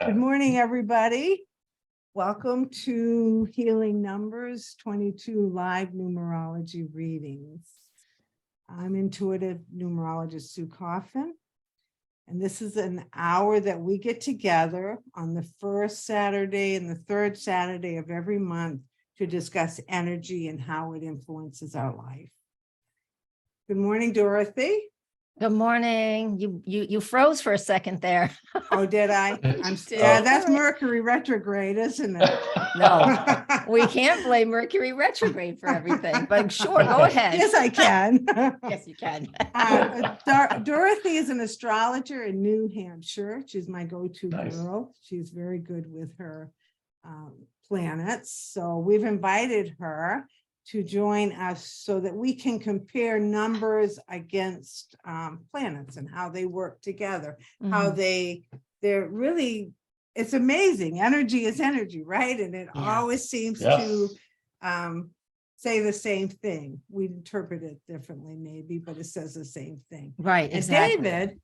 Good morning, everybody. Welcome to Healing Numbers 22 live numerology readings. I'm intuitive numerologist Sue Coffin, and this is an hour that we get together on the first Saturday and the third Saturday of every month to discuss energy and how it influences our life. Good morning, Dorothy. Good morning. You froze for a second there. Oh, did I? Yeah, that's Mercury retrograde, isn't it? No, we can't blame Mercury retrograde for everything, but sure, go ahead. Yes, I can. Yes, you can. Dorothy is an astrologer in New Hampshire. She's my go-to Nice. girl. She's very good with her planets. So we've invited her to join us so that we can compare numbers against planets and how they work together, how they're really, it's amazing. Energy is energy, right? And it always seems to say the same thing. We interpret it differently maybe, but it says the same thing. Right, And exactly.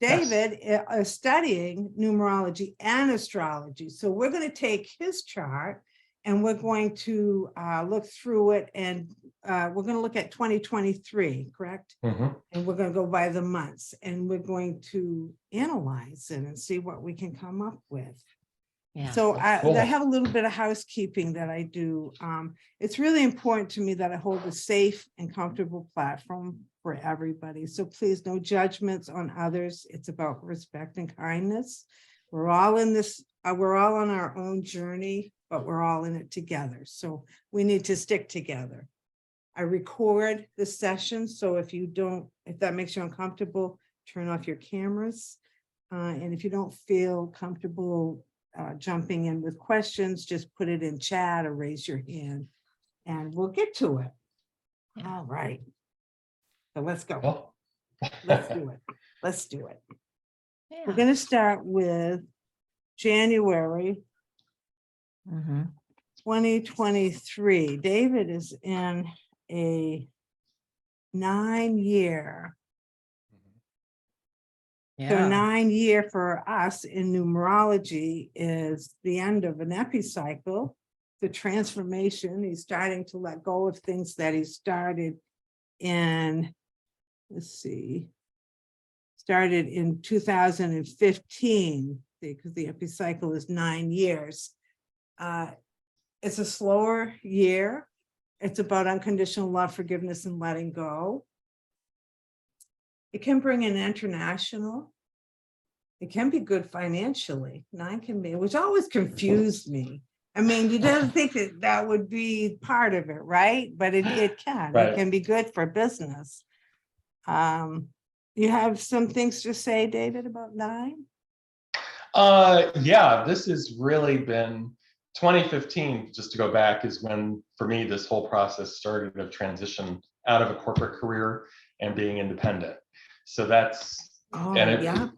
David is studying numerology and astrology. So we're going to take his chart and we're going to look through it, and we're going to look at 2023, correct? Mhm. And we're going to go by the months, and we're going to analyze it and see what we can come up with. Yeah. So Cool. I have a little bit of housekeeping that I do. It's really important to me that I hold a safe and comfortable platform for everybody. So please, no judgments on others. It's about respect and kindness. We're all in this, we're all on our own journey, but we're all in it together. So we need to stick together. I record the session. So if that makes you uncomfortable, turn off your cameras. And if you don't feel comfortable jumping in with questions, just put it in chat or raise your hand and we'll get to it. Yeah. All right. So let's go. Cool. Let's do it. Let's do it. Yeah. We're going to start with January 2023. David is in a 9-year. So Yeah. 9-year for us in numerology is the end of an epicycle, the transformation. He's starting to let go of things that he started in, started in 2015, because the epicycle is 9 years. It's a slower year. It's about unconditional love, forgiveness, and letting go. It can bring in international. It can be good financially. 9 can be, which always confused me. I mean, you don't think that would be part of it, right? But it can. Right. It can be good for business. You have some things to say, David, about 9? Yeah, this has really been 2015, just to go back, is when, for me, this whole process started of transition out of a corporate career and being independent. So that's, yeah.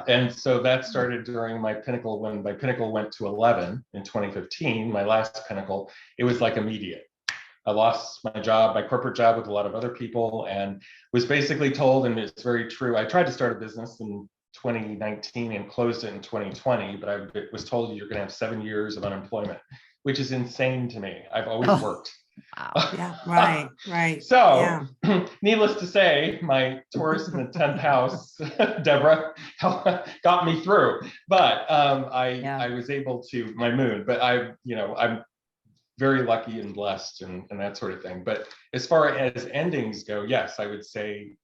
And so that started during my pinnacle, when my pinnacle went to 11 in 2015, my last pinnacle, it was like immediate. I lost my job, my corporate job, with a lot of other people, and was basically told, and it's very true, I tried to start a business in 2019 and closed it in 2020, but I was told you're going to have 7 years of unemployment, which is insane to me. I've always worked. Wow. Yeah, right. So, needless to say, my Taurus in the 10th house, Deborah, got me through. But I was able to, my moon, but I'm very lucky and blessed and that sort of thing. But as far as endings go, yes, I would say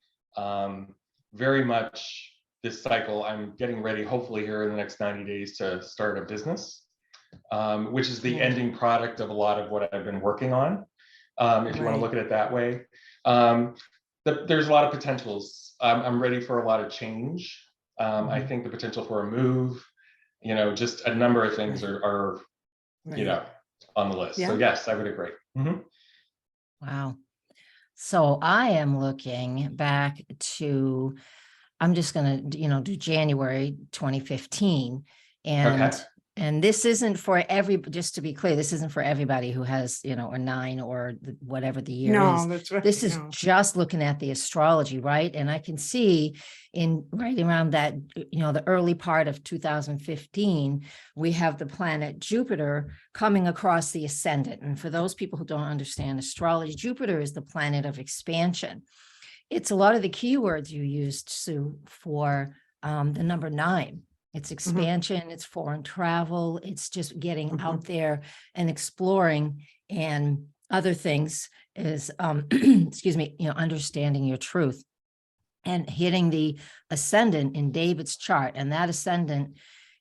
very much this cycle, I'm getting ready, hopefully here in the next 90 days, to start a business, which is the ending product of a lot of what I've been working on. If you want to look at it that way. There's a lot of potentials. I'm ready for a lot of change. I think the potential for a move, just a number of things are on the list. So yes, I would agree. Wow. So I am looking back to, I'm just going to, do January 2015. And And this isn't for just to be clear, this isn't for everybody who has, a 9 or whatever the year is. No, that's right. This is no. just looking at the astrology, right? And I can see right around that, the early part of 2015, we have the planet Jupiter coming across the ascendant. And for those people who don't understand astrology, Jupiter is the planet of expansion. It's a lot of the keywords you used, Sue, for the number 9. It's expansion, it's foreign travel, it's just getting out there and exploring, and other things is, excuse me, understanding your truth and hitting the ascendant in David's chart. And that ascendant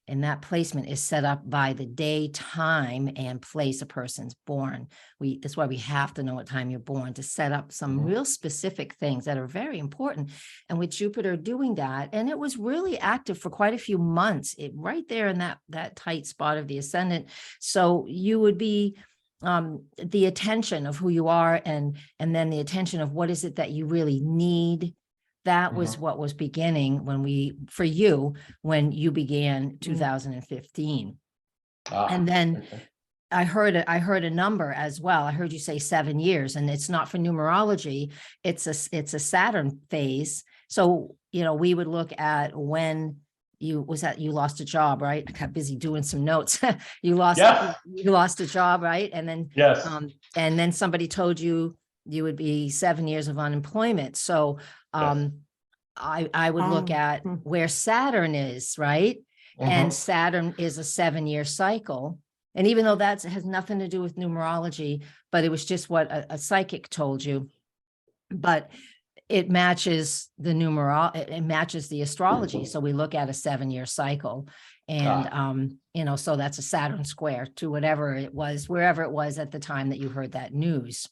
in that placement is set up by the day, time, and place a person's born. That's why we have to know what time you're born to set up some real specific things that are very important. And with Jupiter doing that, and it was really active for quite a few months, right there in that tight spot of the ascendant. So you would be the attention of who you are, and then the attention of what is it that you really need. That was what was beginning when you began 2015. And then I heard a number as well. I heard you say 7 years, and it's not for numerology. It's a Saturn phase. So, we would look at when you lost a job, right? I got busy doing some notes. you lost a job, right? And then, yes. And then somebody told you would be 7 years of unemployment. So, I would look at where Saturn is, right? And Saturn is a 7-year cycle. And even though that has nothing to do with numerology, but it was just what a psychic told you, but it matches it matches the astrology. So we look at a 7-year cycle, and, so that's a Saturn square to whatever it was, wherever it was at the time that you heard that news.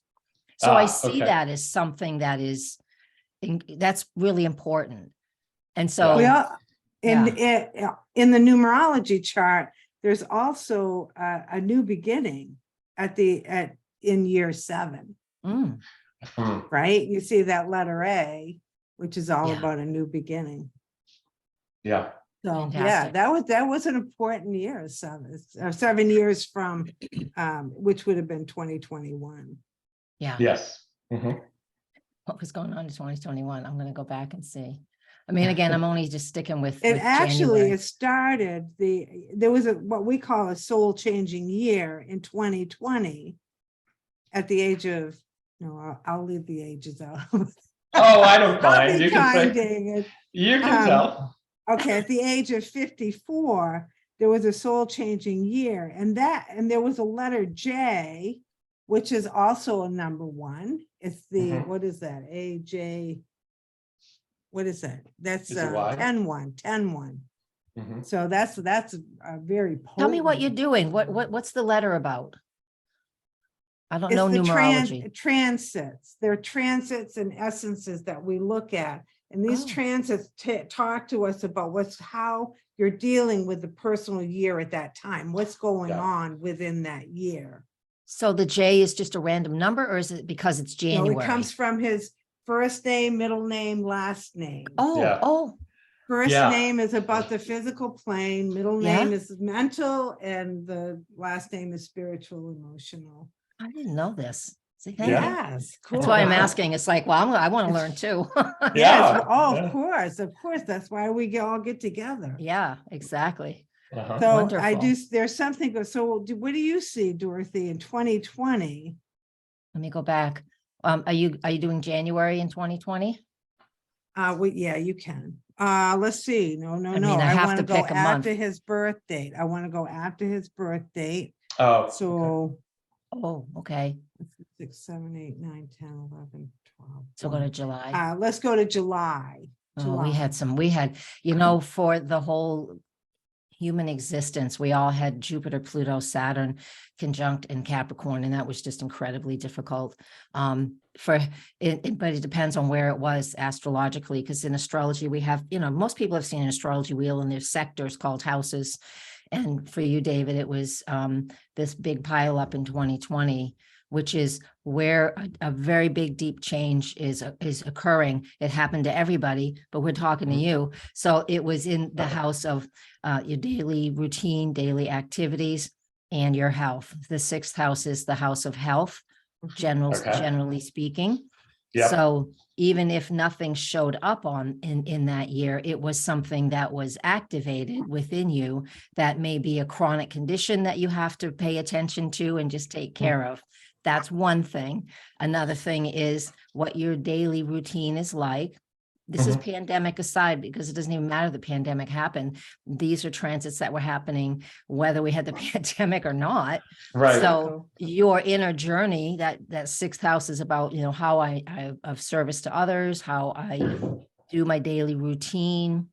So I see that as something that's really important. And so in the numerology chart, there's also a new beginning in year 7. Right? You see that letter A, which is all about a new beginning. Yeah. So Fantastic. that was an important year, 7 years from which would have been 2021. Yeah. Yes. What was going on in 2021? I'm going to go back and see. I mean, again, I'm only just sticking with. It actually, January. it started there was what we call a soul changing year in 2020 at the age of, I'll leave the ages out. Oh, I don't mind. I'll be You can kind, say, David. you can tell. Okay, at the age of 54, there was a soul changing year, and there was a letter J, which is also a number 1. It's the what is that? AJ. What is that? That's 10-1. So that's a very potent. Tell me what you're doing. What's the letter about? I don't know numerology. Transits. They're transits and essences that we look at. And these transits talk to us about how you're dealing with the personal year at that time. What's going on within that year. So the J is just a random number, or is it because it's January? No, it comes from his first name, middle name, last name. First name is about the physical plane, middle name is mental, and the last name is spiritual, emotional. I didn't know this. See, yes, cool. That's why I'm asking. It's like, well, I want to learn too. Yes, of course. That's why we all get together. Yeah, exactly. So Wonderful. There's something. So what do you see, Dorothy, in 2020? Let me go back. Are you doing January in 2020? You can. Let's see. No. I have to pick a month. After his birth date. I want to go after his birth date. Oh. So. Okay. 6, 7, 8, 9, 10, 11, 12. So go to July. Let's go to July. We had, for the whole human existence, we all had Jupiter, Pluto, Saturn conjunct in Capricorn, and that was just incredibly difficult. But it depends on where it was astrologically, because in astrology we have, most people have seen an astrology wheel, and there's sectors called houses. And for you, David, it was this big pile up in 2020 which is where a very big, deep change is occurring. It happened to everybody, but we're talking to you. So it was in the house of your daily routine, daily activities, and your health. The sixth house is the house of health, generally speaking. Yep. So even if nothing showed up in that year, it was something that was activated within you that may be a chronic condition that you have to pay attention to and just take care of. That's one thing. Another thing is what your daily routine is like. This is pandemic aside, because it doesn't even matter the pandemic happened. These are transits that were happening whether we had the pandemic or not. Right. So your inner journey, that sixth house is about, you know, how I of service to others, how I do my daily routine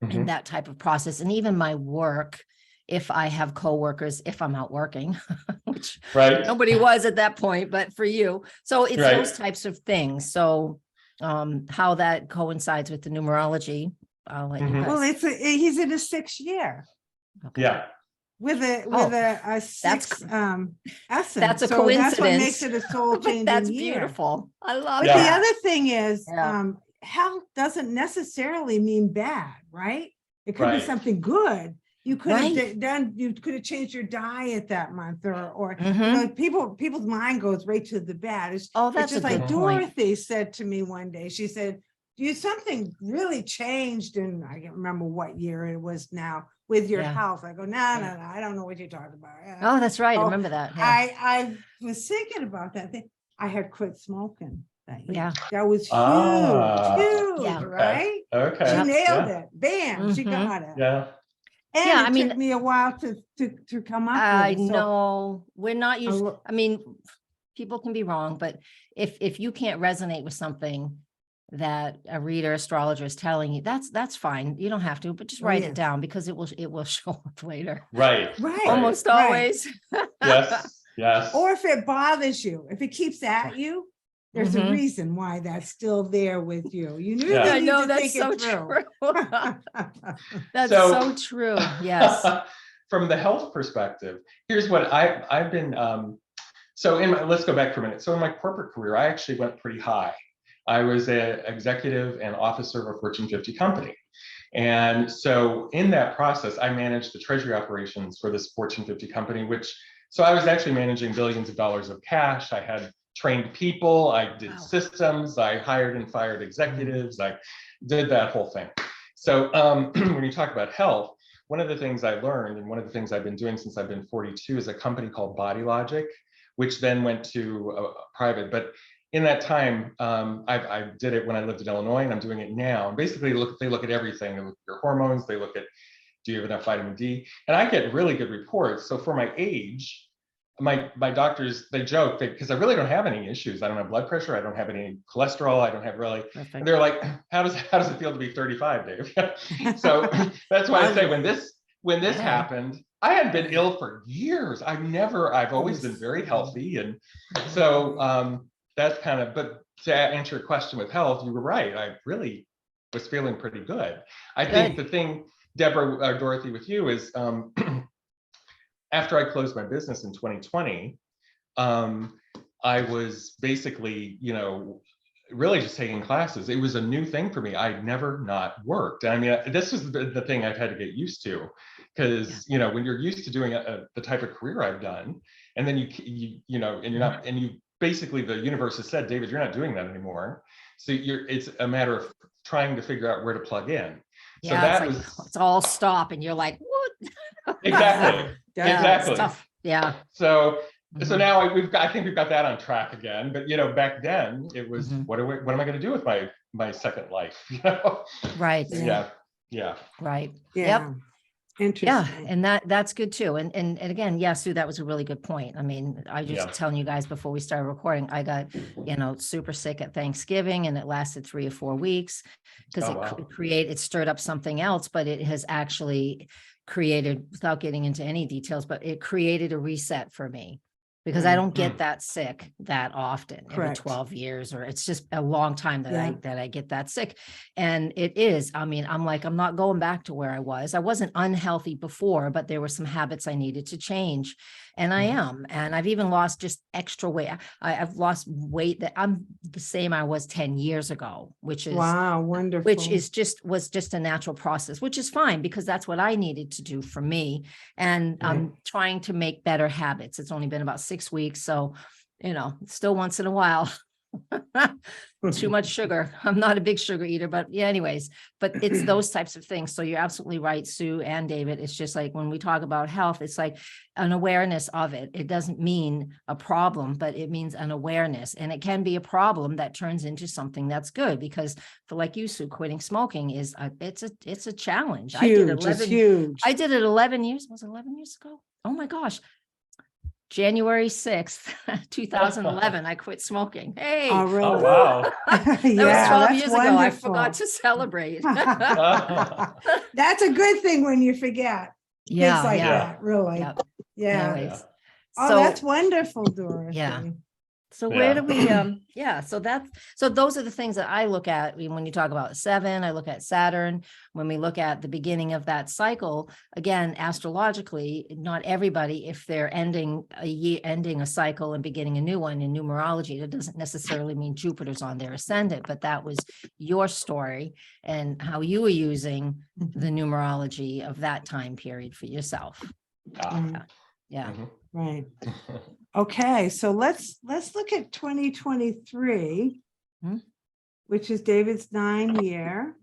and that type of process. And even my work, if I have coworkers, if I'm out working, which nobody was at that point, but for you. So it's those types of things. So how that coincides with the numerology, I'll let you guys. Well, he's in his 6th year. Okay. Yeah. With a 6 essence. That's a So coincidence. That's what makes it a soul changing That's year. beautiful. I love But it. the other thing is, Yeah. health doesn't necessarily mean bad, right? It could be something good. You could have you could have changed your diet that month, or you know, people's mind goes right to the bad. It's that's just a good like point. Dorothy said to me one day. She said, something really changed, and I can't remember what year it was now, with your health. I go, no, I don't know what you're talking about. Oh, that's right. I remember that. Yeah. I was thinking about that thing. I had quit smoking that year. Yeah. That was huge, right? Okay. She nailed it. Bam, she got it. Yeah. And it took me a while to come up with it. I know we're not used. I mean, people can be wrong, but if you can't resonate with something that a reader, astrologer is telling you, that's fine. You don't have to, but just write it down, because it will show up later. Right. Almost always. Yes. Or if it bothers you, if it keeps at you, there's a reason why that's still there with you. You really I need know, to that's think so it through. true. That's so true. Yes. From the health perspective, here's what I've been. So let's go back for a minute. So in my corporate career, I actually went pretty high. I was an executive and officer of a Fortune 50 company. And so in that process, I managed the treasury operations for this Fortune 50 company, so I was actually managing billions of dollars of cash. I had trained people, I did systems, I hired and fired executives, I did that whole thing. So when you talk about health, one of the things I learned, and one of the things I've been doing since I've been 42, is a company called Body Logic, which then went to private. But in that time, I did it when I lived in Illinois, and I'm doing it now. And basically, they look at everything. They look at your hormones. They look at, do you have enough vitamin D? And I get really good reports. So for my age, my doctors, they joke because I really don't have any issues. I don't have blood pressure. I don't have any cholesterol. I don't have really. And they're like, how does it feel to be 35, Dave? So that's why I say when this happened, I had been ill for years. I've always been very healthy, and so that's kind of. But to answer your question with health, you were right. I really was feeling pretty good. I think the thing, Deborah or Dorothy, with you is. After I closed my business in 2020, I was basically, really just taking classes. It was a new thing for me. I'd never not worked. I mean, this was the thing I've had to get used to, because, when you're used to doing the type of career I've done, and then and you're not, and you basically, the universe has said, David, you're not doing that anymore. So it's a matter of trying to figure out where to plug in. Yeah, so that it's all stop, and you're like, what? Exactly. Exactly. Yeah. So now I think we've got that on track again. But back then it was what am I going to do with my second life? Right. Yeah. Right. Yeah. Yep. Interesting. Yeah, and that's good too. And again, yeah, Sue, that was a really good point. I mean, I just telling you guys before we started recording, I got, super sick at Thanksgiving, and it lasted 3 or 4 weeks because it stirred up something else, but it has actually created, without getting into any details, but it created a reset for me because I Right. don't get that sick that often, every Correct. 12 years, or it's just a long time that Yeah. I get that sick. And it is, I mean, I'm like, I'm not going back to where I was. I wasn't unhealthy before, but there were some habits I needed to change. And I am. And I've even lost just extra weight. I've lost weight that I'm the same I was 10 years ago, which is Wow, wonderful. which is was just a natural process, which is fine because that's what I needed to do for me. And I'm trying to make better habits. It's only been about 6 weeks. So, still once in a while, too much sugar. I'm not a big sugar eater, but yeah, anyways, but it's those types of things. So you're absolutely right, Sue and David. It's just like when we talk about health, it's like an awareness of it. It doesn't mean a problem, but it means an awareness. And it can be a problem that turns into something that's good, because for like you, Sue, quitting smoking is it's a challenge. Huge, it's huge. I did it 11 years. Was it 11 years ago? Oh my gosh. January 6th, 2011, I quit smoking. Hey, Oh, really? Oh, wow. that was 12 that's years ago. I wonderful. forgot to celebrate. That's a good thing when you forget things like yeah. that, really. Yep. Yeah. Anyways, Oh, so that's wonderful, Dorothy. Yeah. so where do Yeah. we, so those are the things that I look at when you talk about 7, I look at Saturn. When we look at the beginning of that cycle, again, astrologically, not everybody, if they're ending a year, ending a cycle and beginning a new one in numerology, that doesn't necessarily mean Jupiter's on their ascendant, but that was your story and how you were using the numerology of that time period for yourself. Yeah. Right. Okay, so let's look at 2023, which is David's 9 year.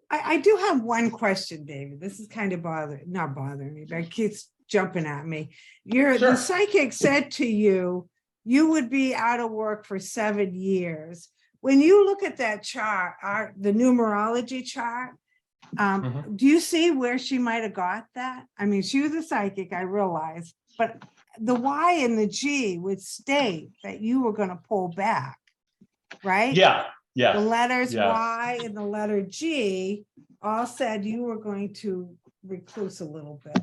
I do have one question, David. This is kind of not bothering me, but it keeps jumping at me. The psychic said to you, you would be out of work for 7 years. When you look at that chart, the numerology chart, do you see where she might have got that? I mean, she was a psychic, I realize, but the Y and the G would state that you were going to pull back, right? Yeah. The letters Y and the letter G all said you were going to recluse a little bit,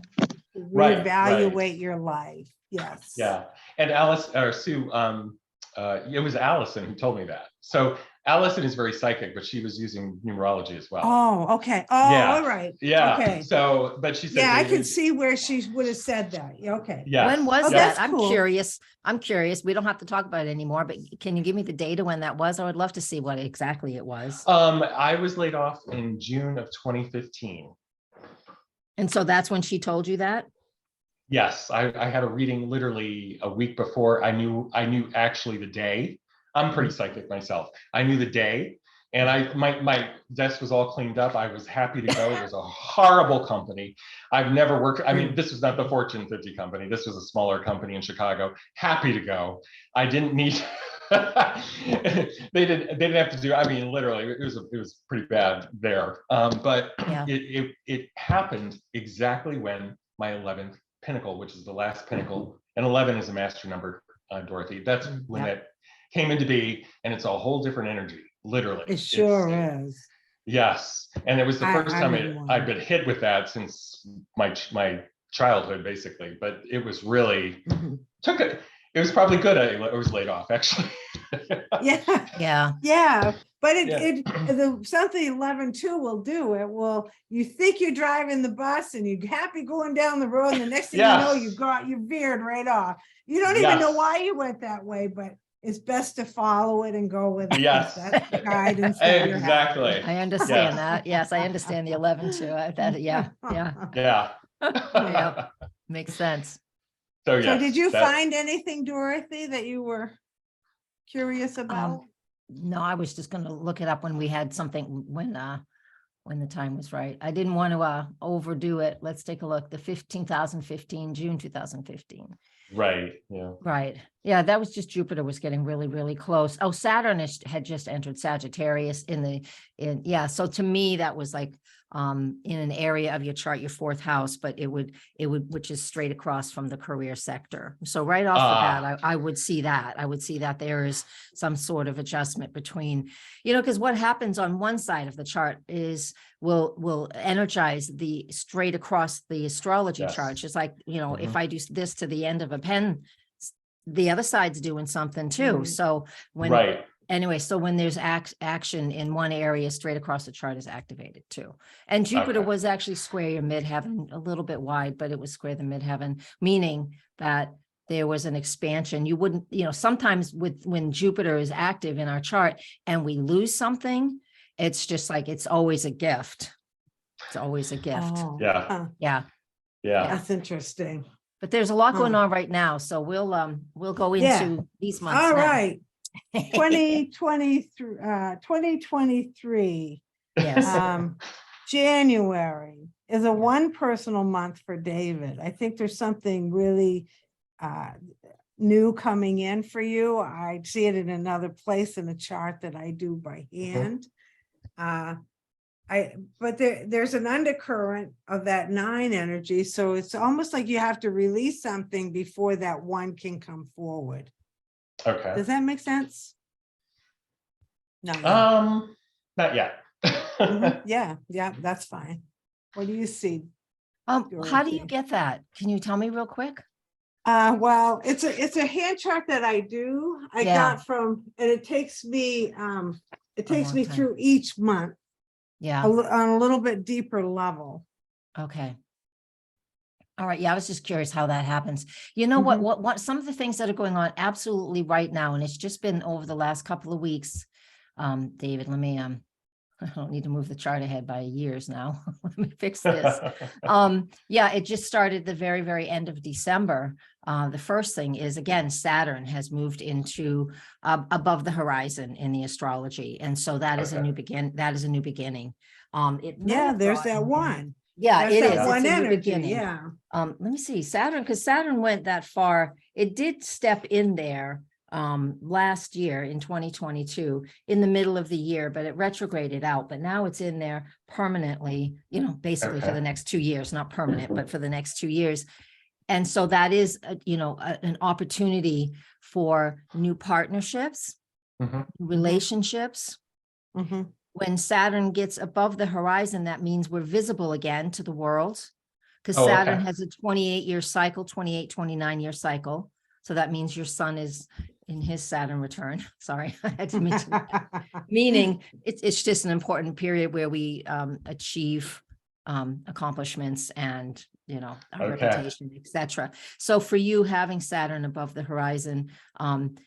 reevaluate your life. Yes. Yeah. And Alice or Sue, it was Allison who told me that. So Allison is very psychic, but she was using numerology as well. Oh, okay. Oh, Yeah. all right. Yeah. Okay. So, but she said, yeah, I can see where she would have said that. Yeah, okay. Yes. When was that's that? I'm cool. curious. We don't have to talk about it anymore, but can you give me the data when that was? I would love to see what exactly it was. I was laid off in June of 2015. And so that's when she told you that? Yes, I had a reading literally a week before. I knew actually the day. I'm pretty psychic myself. I knew the day, and my desk was all cleaned up. I was happy to go. It was a horrible company. I've never worked. I mean, this was not the Fortune 50 company. This was a smaller company in Chicago. Happy to go. I didn't need. They didn't have to do. I mean, literally, it was pretty bad there. But it happened exactly when my 11th pinnacle, which is the last pinnacle, and 11 is a master number, Dorothy. That's when it came into be, and it's a whole different energy, literally. It sure is. Yes, and it was the first time I'd been hit with that since my childhood, basically. But it was really it was probably good I was laid off, actually. Yeah. But something 11-2 will do. It will. You think you're driving the bus and you're happy going down the road, and the next thing you know, you veered right off. You don't even know why you went that way, but it's best to follow it and go with it. Yes, that's the guidance. Exactly. I understand that. Yes, I understand the 11 too. Yeah. Makes sense. So did you find anything, Dorothy, that you were curious about? No, I was just going to look it up when we had something, when the time was right. I didn't want to overdo it. Let's take a look. The 2015, June 2015. Right. Yeah. Right. Yeah, that was just Jupiter was getting really, really close. Oh, Saturn had just entered Sagittarius yeah. So to me, that was like in an area of your chart, your fourth house, but it would, which is straight across from the career sector. So right off the bat, I would see that. I would see that there is some sort of adjustment between, because what happens on one side of the chart is will energize the straight across the astrology chart. Just like, if I do this to the end of a pen, the other side's doing something too. So anyway, so when there's action in one area, straight across the chart is activated too. And Jupiter was actually square your midheaven, a little bit wide, but it was square the midheaven, meaning that there was an expansion. You wouldn't, sometimes when Jupiter is active in our chart and we lose something, it's just like, it's always a gift. It's always a gift. Oh, Yeah. That's interesting. But there's a lot going on right now. So we'll go into these months. All now. right. 2023. Yes. January is a one personal month for David. I think there's something really new coming in for you. I see it in another place in the chart that I do by hand. But there's an undercurrent of that 9 energy. So it's almost like you have to release something before that 1 can come forward. Okay. Does that make sense? No. Not yet. Yeah, that's fine. What do you see? How do you get that? Can you tell me real quick? Well, it's a hand chart that I do. I got from, and it takes me through each month. Yeah. On a little bit deeper level. Okay. All right. Yeah, I was just curious how that happens. You know what some of the things that are going on absolutely right now, and it's just been over the last couple of weeks. David, let me I don't need to move the chart ahead by years now. Let me fix this. Yeah, it just started the very, very end of December. The first thing is, again, Saturn has moved into above the horizon in the astrology. And so that is a new that is a new beginning. There's that one. Yeah, that's it that is. One it's a energy, new beginning. yeah. Let me see, Saturn, because Saturn went that far. It did step in there last year in 2022 in the middle of the year, but it retrograded out, but now it's in there permanently, basically for the next 2 years, not permanent, but for the next 2 years. And so that is, an opportunity for new partnerships, relationships. When Saturn gets above the horizon, that means we're visible again to the world, because Saturn has a 28-year cycle, 29-year cycle. So that means your sun is in his Saturn return. Sorry, I had to mention that. Meaning it's just an important period where we achieve accomplishments and, our reputation, etc. So for you having Saturn above the horizon,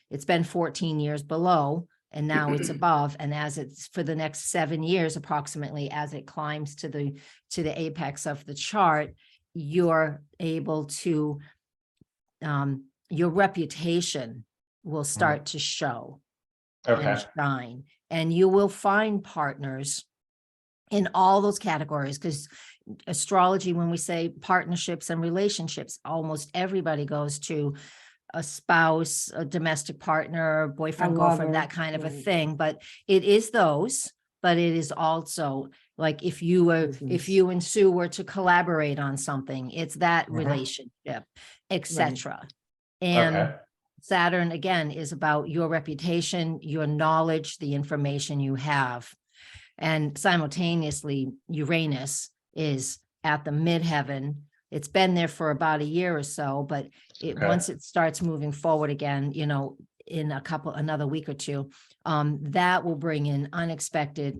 it's been 14 years below, and now it's above. And as it's for the next 7 years, approximately, as it climbs to the apex of the chart, you're able to, your reputation will start to show and shine, and you will find partners in all those categories, because astrology, when we say partnerships and relationships, almost everybody goes to a spouse, a domestic partner, boyfriend, girlfriend, that kind of a thing. But it is those, but it is also like if you and Sue were to collaborate on something, it's that relationship, etc. And Saturn, again, is about your reputation, your knowledge, the information you have. And simultaneously, Uranus is at the midheaven. It's been there for about a year or so, but once it starts moving forward again, in another week or two, that will bring in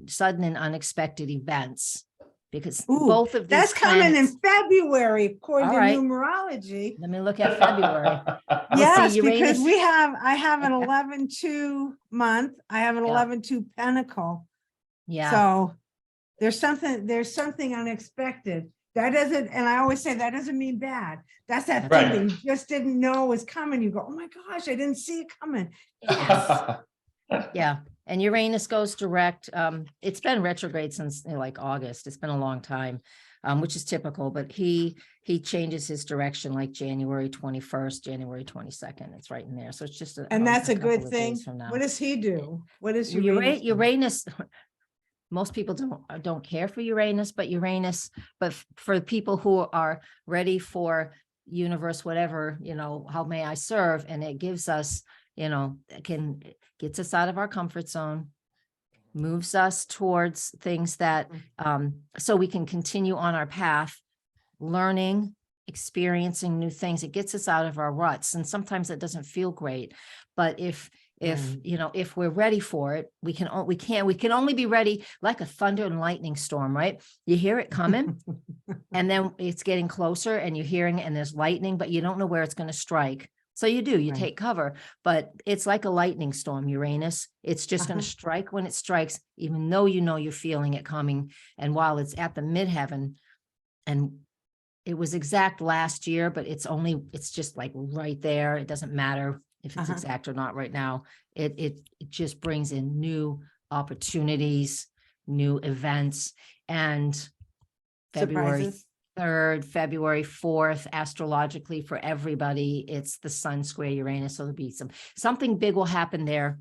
sudden and unexpected events. Because both of these that's coming in February according to numerology. Let me look at February. Yes, because I have an 11-2 month. I have an 11-2 pentacle. Yeah. So there's something unexpected. That doesn't, and I always say that doesn't mean bad. That's that thing that you just didn't know was coming. You go, oh my gosh, I didn't see it coming. Yes. Yeah. And Uranus goes direct. It's been retrograde since like August. It's been a long time, which is typical, but he changes his direction like January 21st, January 22nd. It's right in there. So it's just And that's a good couple of thing. days from now. What does he do? What is Uranus, Uranus? do? Uranus, most people don't care for Uranus, but for people who are ready for universe, whatever, how may I serve? And it gives us, gets us out of our comfort zone, moves us towards things that, so we can continue on our path, learning, experiencing new things. It gets us out of our ruts. And sometimes it doesn't feel great, but if we're ready for it, we can only be ready like a thunder and lightning storm, right? You hear it coming and then it's getting closer and you're hearing it and there's lightning, but you don't know where it's going to strike. So you Right. take cover, but it's like a lightning storm, Uranus. It's just going to strike when it strikes, even though you're feeling it coming. And while it's at the midheaven, and it was exact last year, but it's just like right there. It doesn't matter if it's exact or not right now. It just brings in new opportunities, new events, and February Surprises. 3rd, February 4th, astrologically for everybody, it's the Sun square Uranus. So there'll be something big will happen there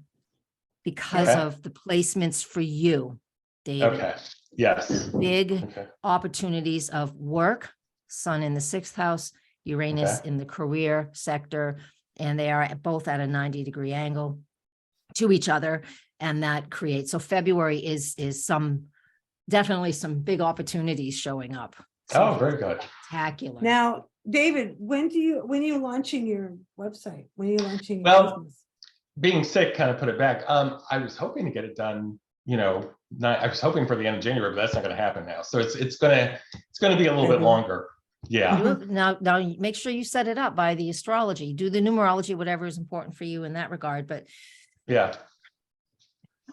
because Okay. of the placements for you, David. Okay. Yes. Big Okay. opportunities of work, Sun in the 6th house, Uranus Okay. in the career sector, and they are both at a 90-degree angle to each other. And that creates, so February is definitely some big opportunities showing up. Oh, very good. Spectacular. Now, David, when are you launching your website? When are you launching your Well, business? Being sick kind of put it back. I was hoping to get it done, I was hoping for the end of January, but that's not going to happen now. So it's gonna be a little bit longer. Yeah. Now make sure you set it up by the astrology. Do the numerology, whatever is important for you in that regard. But Yeah.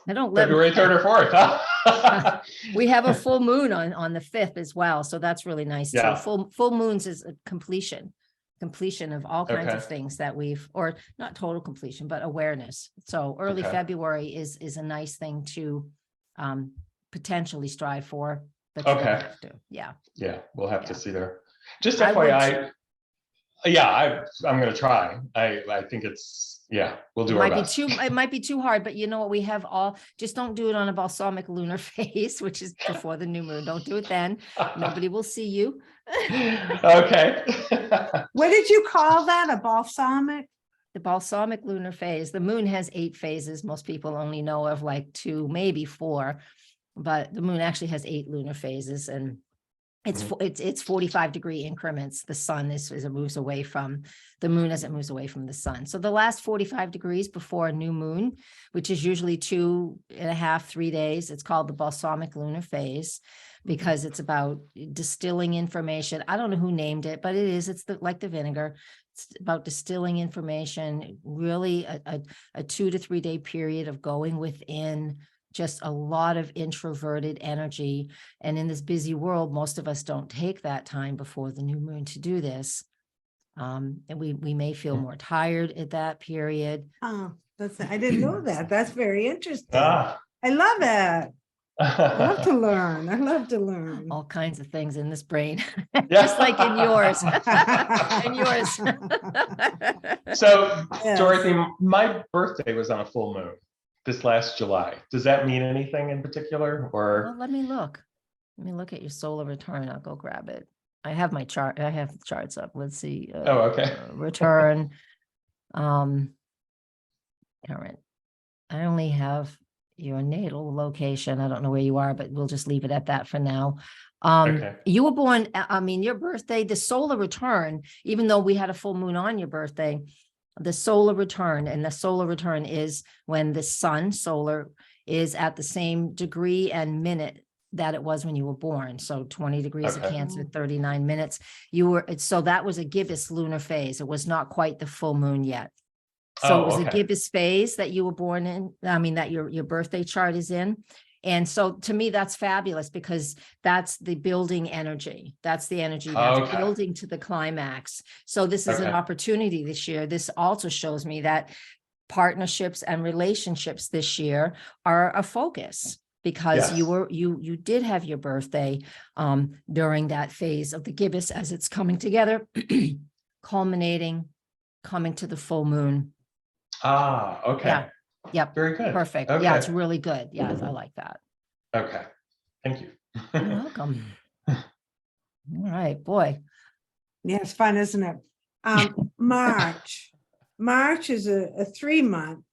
I don't let February 3rd or 4th. Huh? we have a full moon on the 5th as well. So that's really nice Yeah. too. Full moons is a completion of all kinds of Okay. things that or not total completion, but awareness. So early Okay. February is a nice thing to potentially strive for. But you don't Okay. have to. Yeah. Yeah, we'll have to Yeah. see there. Just I would- FYI, I'm going to try. I think we'll do our best. It might be too hard, but you know what? We have just don't do it on a balsamic lunar phase, which is before the new moon. Don't do it then. Nobody will see you. Okay. What did you call that? A balsamic? The balsamic lunar phase. The moon has 8 phases. Most people only know of like 2, maybe 4, but the moon actually has 8 lunar phases, and it's 45-degree increments. The sun as it moves away from the moon, as it moves away from the sun. So the last 45 degrees before a new moon, which is usually 2.5, 3 days, it's called the balsamic lunar phase because it's about distilling information. I don't know who named it, but it's like the vinegar. It's about distilling information, really a 2 to 3 day period of going within, just a lot of introverted energy. And in this busy world, most of us don't take that time before the new moon to do this. And we may feel more tired at that period. Oh, I didn't know that. That's very interesting. Ah. I love it. I love to learn. I love to learn. All kinds of things in this brain, Yeah. just like in yours. In yours. So, Yes. Dorothy, my birthday was on a full moon this last July. Does that mean anything in particular, or? Well, let me look. Let me look at your solar return. I'll go grab it. I have my chart. I have the charts up. Let's see. Okay. Return. Current. I only have your natal location. I don't know where you are, but we'll just leave it at that for now. Okay. You were born, your birthday, the solar return, even though we had a full moon on your birthday, the solar return is when the sun solar is at the same degree and minute that it was when you were born. So 20 degrees of Okay. Cancer, 39 minutes. So that was a gibbous lunar phase. It was not quite the full moon yet. So it was a gibbous phase that you were born in. That your birthday chart is in. And so to me, that's fabulous because that's the building energy. That's the energy that's building to the climax. So this is an opportunity this year. This also shows me that partnerships and relationships this year are a focus, because Yes. you did have your birthday during that phase of the gibbous as it's coming together, culminating, coming to the full moon. Ah, okay. Yeah. Yep. Very good. Perfect. Okay. Yeah, it's really good. Yes, I like that. Okay. Thank you. You're welcome. All right, boy. Yeah, it's fun, isn't it? March. March is a 3-month.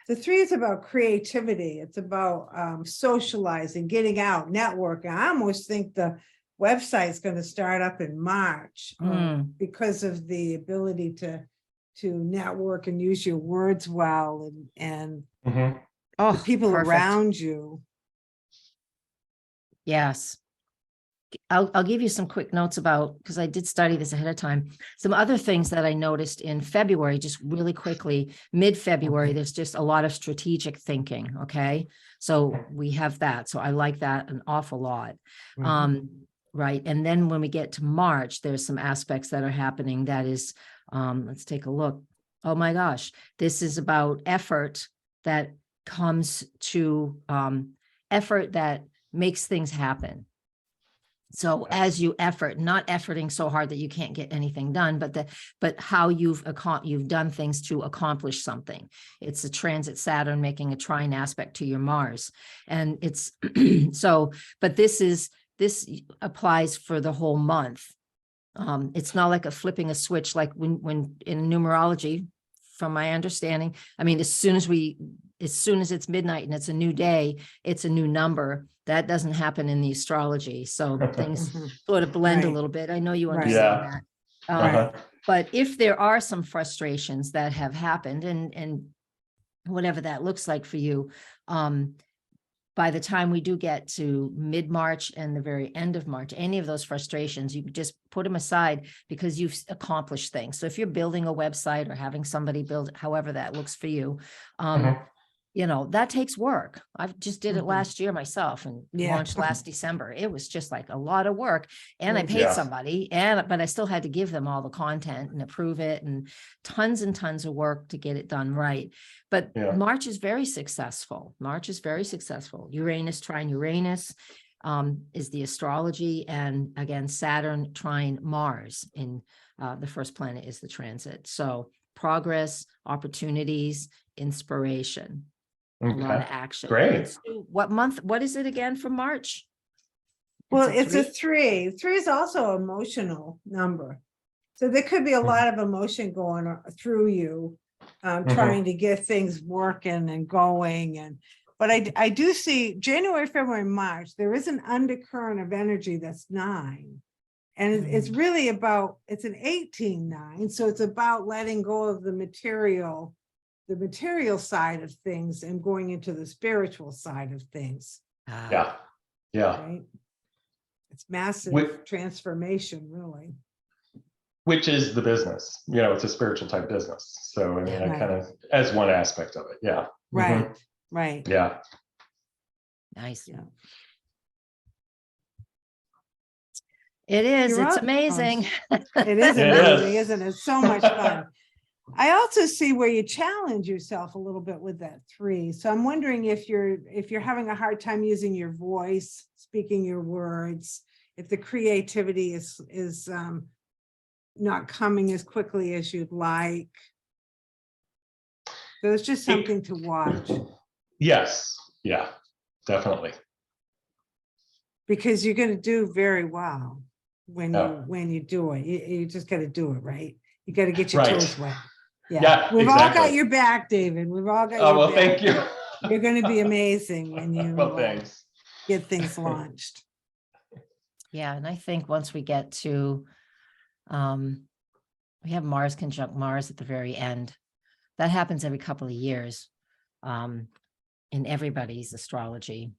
The 3 is about creativity. It's about socializing, getting out, networking. I almost think the website's going to start up in March because of the ability to network and use your words well, and Mhm. the people Perfect. around you. Yes. I'll give you some quick notes about, because I did study this ahead of time. Some other things that I noticed in February, just really quickly, mid-February, there's just a lot of strategic thinking. Okay. So we have that. So I like that an awful lot. Right. And then when we get to March, there's some aspects that are happening that is, let's take a look. Oh my gosh, this is about effort that comes to effort that makes things happen. So as you effort, not efforting so hard that you can't get anything done, but how you've done things to accomplish something. It's a transit Saturn making a trine aspect to your Mars. And it's so, but this applies for the whole month. It's not like a flipping a switch, like when in numerology, from my understanding, I mean, as soon as it's midnight and it's a new day, it's a new number. That doesn't happen in the astrology. So things sort of blend a little bit. I know you understand that. But if there are some frustrations that have happened, and whatever that looks like for you, by the time we do get to mid-March and the very end of March, any of those frustrations, you just put them aside because you've accomplished things. So if you're building a website or having somebody build, however that looks for you, you know, that takes work. I just did it last year myself and launched last December. It was just like a lot of work, and I paid somebody, but I still had to give them all the content and approve it, and tons of work to get it done right. But March is very successful. March is very successful. Uranus trine Uranus is the astrology, and again, Saturn trine Mars in the first planet is the transit. So progress, opportunities, inspiration. A lot of action. Great. What month? What is it again for March? Well, it's a 3. 3 is also an emotional number. So there could be a lot of emotion going through you, trying to get things working and going. But I do see January, February, March, there is an undercurrent of energy that's 9. And it's really about, it's an 18-9. So it's about letting go of the material side of things and going into the spiritual side of things. Right? It's massive transformation, really. Which is the business, you know, it's a spiritual type business. So I mean, I kind of, as one aspect of it. Yeah. Right. Yeah. Nice. Yeah. It is. It's amazing. It is amazing, isn't it? It's so much fun. I also see where you challenge yourself a little bit with that 3. So I'm wondering if you're having a hard time using your voice, speaking your words, if the creativity is not coming as quickly as you'd like. So it's just something to watch. Yes. Yeah, definitely. Because you're going to do very well when you do it. You just got to do it, right? You got to get your toes wet. Yeah, we've all got your back, David. We've all got your back. Thank you. You're going to be amazing when you thanks. Get things launched. Yeah, and I think once we get to, we have Mars conjunct Mars at the very end. That happens every couple of years in everybody's astrology,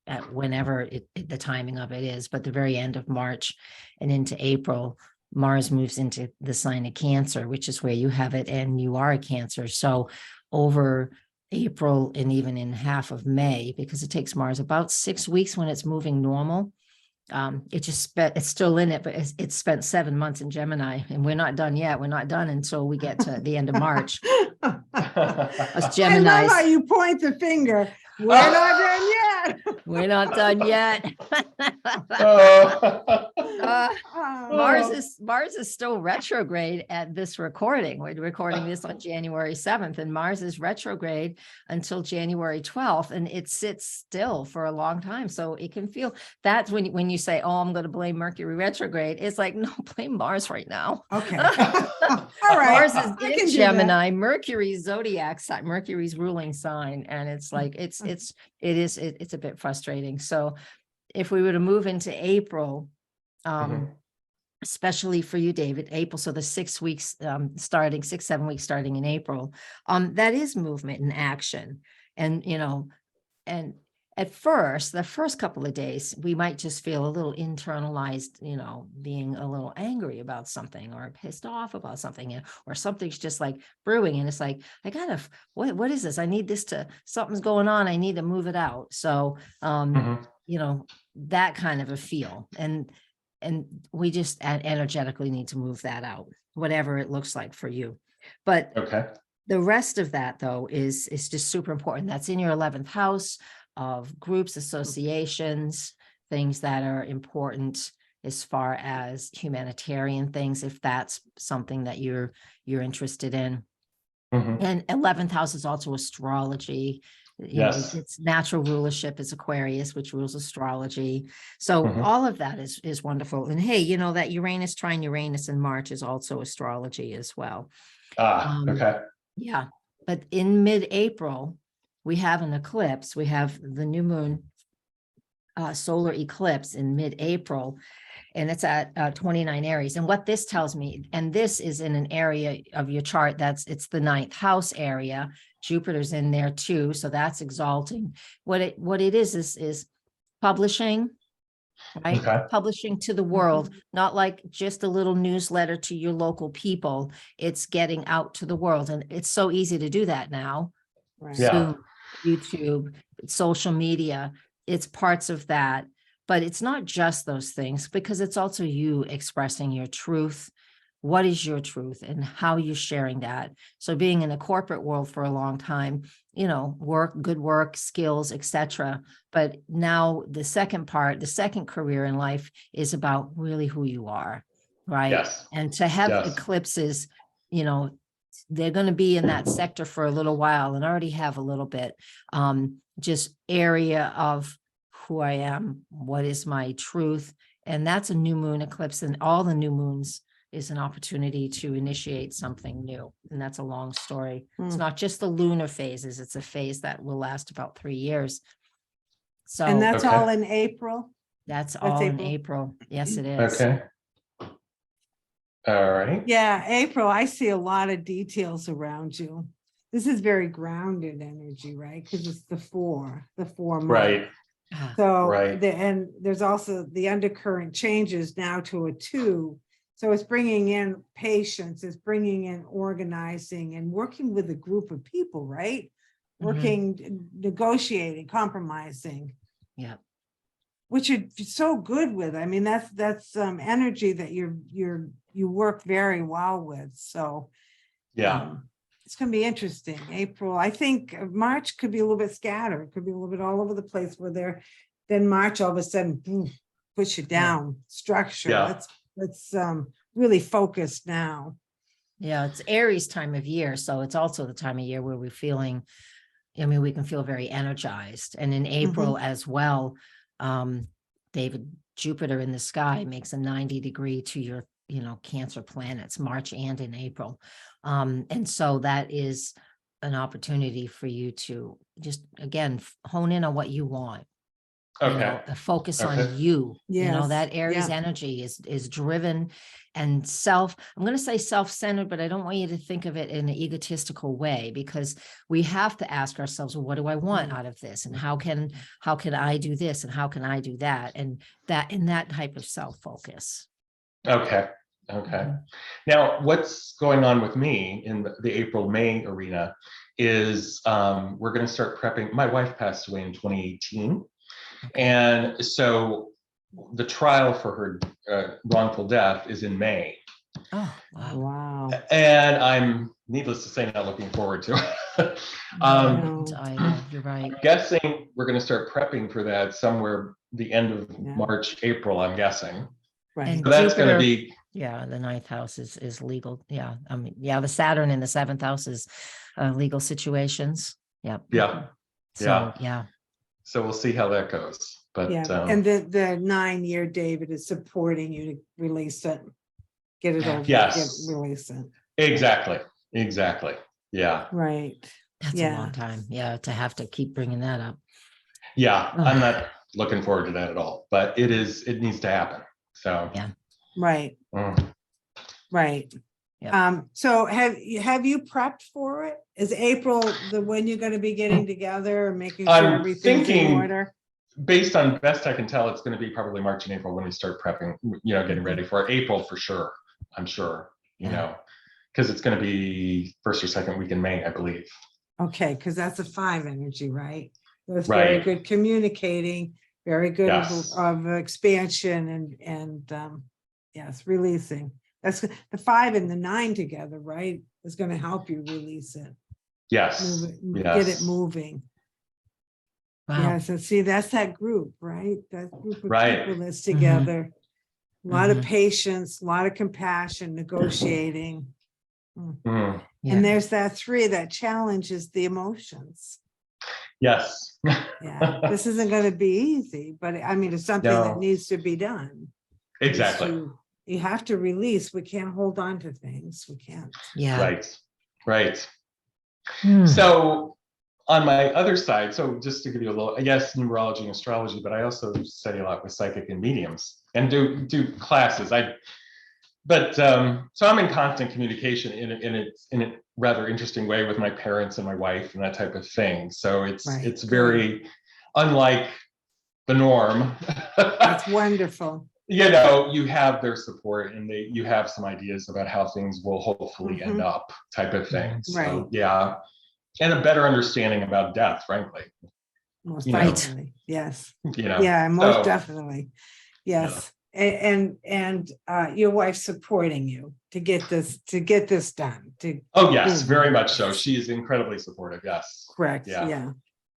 at whenever the timing of it is, but the very end of March and into April, Mars moves into the sign of Cancer, which is where you have it, and you are a Cancer. So over April and even in half of May, because it takes Mars about 6 weeks when it's moving normal. It's still in it, but it's spent 7 months in Gemini, and we're not done yet. We're not done until we get to the end of March. Us I love Geminis. how you point the finger. We're not done yet. We're not done yet. Uh, Mars is still retrograde at this recording. We're recording this on January 7th, and Mars is retrograde until January 12th, and it sits still for a long time. So it can feel that's when you say, "Oh, I'm going to blame Mercury retrograde." It's like, no, blame Mars right now. Okay. All right. Mars is in Gemini, Mercury's zodiac sign, Mercury's ruling sign, and it's like it's a bit frustrating. So if we were to move into April, especially for you, David, April, so the 6 weeks starting, 6-7 weeks starting in April, that is movement and action. And and at first, the first couple of days, we might just feel a little internalized, being a little angry about something or pissed off about something, or something's just like brewing. And it's like, what is this? I need this something's going on. I need to move it out. So, that kind of a feel. And we just energetically need to move that out, whatever it looks like for you. But the rest of that, though, is just super important. That's in your 11th house of groups, associations, things that are important as far as humanitarian things, if that's something that you're interested in. And 11th house is also astrology. It's natural rulership is Aquarius, which rules astrology. So all of that is wonderful. And hey, that Uranus trine Uranus in March is also astrology as well. Yeah. But in mid-April, we have an eclipse. We have the new moon solar eclipse in mid-April, and it's at 29 Aries. And what this tells me, and this is in an area of your chart it's the 9th house area. Jupiter's in there too, so that's exalting. What it is publishing, right? Publishing to the world, not like just a little newsletter to your local people. It's getting out to the world, and it's so easy to do that now. Right. Zoom, YouTube, social media, it's parts of that. But it's not just those things, because it's also you expressing your truth. What is your truth and how you're sharing that? So being in a corporate world for a long time, good work, skills, etc. But now the second career in life is about really who you are, right? Yes. And to have eclipses, they're going to be in that sector for a little while, and already have a little bit, just area of who I am, what is my truth. And that's a new moon eclipse, and all the new moons is an opportunity to initiate something new. And that's a long story. It's not just the lunar phases. It's a phase that will last about 3 years. So, and that's all in April. That's all in April. Yes, it is. Okay. All right. Yeah, April, I see a lot of details around you. This is very grounded energy, right? Because it's the four month. Right. So, and there's also the undercurrent changes now to a 2. So it's bringing in patience, it's bringing in organizing and working with a group of people, right? Working, negotiating, compromising. Yeah. Which you're so good with. I mean, that's energy that you work very well with. So it's going to be interesting. April, I think March could be a little bit scattered, could be a little bit all over the place, then March all of a sudden boom, push it down, structure. Let's really focus now. Yeah, it's Aries time of year. So it's also the time of year where we're feeling, we can feel very energized. And in April as well, David, Jupiter in the sky makes a 90-degree to your, Cancer planets, March and in April. And so that is an opportunity for you to just, again, hone in on what you want. Focus on you. That Aries energy is driven and I'm going to say self-centered, but I don't want you to think of it in an egotistical way, because we have to ask ourselves, well, what do I want out of this? And how can I do this? And how can I do that? And that type of self-focus. Okay. Now, what's going on with me in the April-May arena is we're going to start prepping. My wife passed away in 2018. And so the trial for her wrongful death is in May. Oh, wow. Wow. And I'm, needless to say, not looking forward to it. No. You're right. I'm guessing we're going to start prepping for that somewhere the end of Yeah. March, April, I'm guessing. Right. And So that's going to Jupiter, be, yeah, the ninth house is legal. Yeah. I mean, yeah, the Saturn in the seventh house is legal situations. Yep. yeah, So, yeah. so we'll see how that goes. But Yeah, and the 9-year David is supporting you to release it, get it over, Yes. release it. exactly. Yeah. Right. That's a long time. Yeah. To have to keep bringing that up. Yeah. Ugh. I'm not looking forward to that at all, but it needs to happen. So, Yeah. Right. mm. Right. Yep. So have you prepped for it? Is April the when you're going to be getting together and making sure I'm everything's in thinking- order? Based on best I can tell, it's going to be probably March and April when we start prepping, getting ready for it. April for sure. I'm sure, because it's going to be first or second week in May, I believe. Okay, because that's a 5 energy, right? That's Right. very good communicating, very good Yes. of expansion and yes, releasing. That's the 5 and the 9 together, right? Is going to help you release it, Yes. move it, Yes. get it moving. Wow. Yes, and see, that's that group, right? That group of Right. people that's together. A lot of Mhm. patience, a lot of compassion, negotiating. Mhm. Yeah. And there's that 3 that challenges the emotions. Yes. Yeah, this isn't going to be easy, but I mean, it's something that No. needs to be done. is Exactly. You have to release. We can't hold on to things. We can't. Yeah. Right. Hmm. So on my other side, so just to give you a little, yes, numerology and astrology, but I also study a lot with psychic and mediums and do classes. So I'm in constant communication in a rather interesting way with my parents and my wife and that type of thing. So Right. it's very unlike the norm. That's wonderful. You have their support and you have some ideas about how things will hopefully end up type of thing. So, Right. yeah. And a better understanding about death, frankly. Most Right. definitely. Yes. Yeah, Yeah, most so, definitely. Yes. And your wife's supporting you to get this done. Oh, yes, Mhm. very much so. She is incredibly supportive. Yes. Correct. Yeah. Yeah.